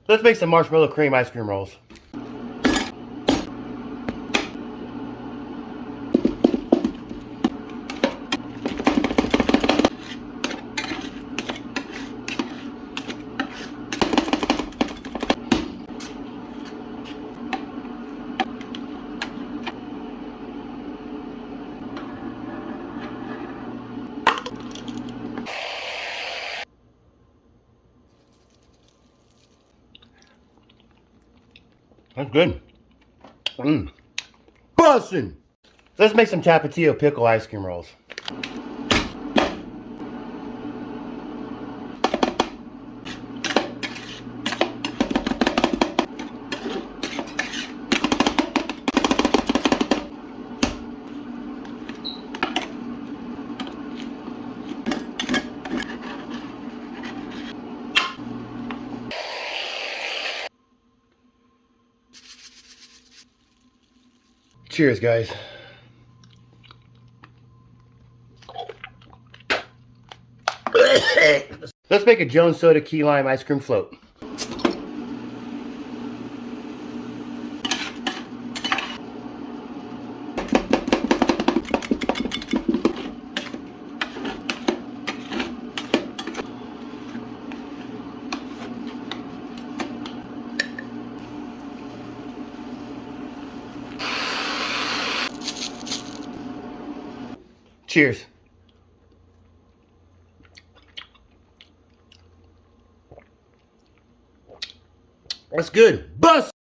Let's make some marshmallow cream ice cream rolls. That's good. Bussin'! Let's make some Tapatio pickle ice cream rolls. Cheers, guys. Let's make a Jones Soda key lime ice cream float. Cheers. That's good. Bust!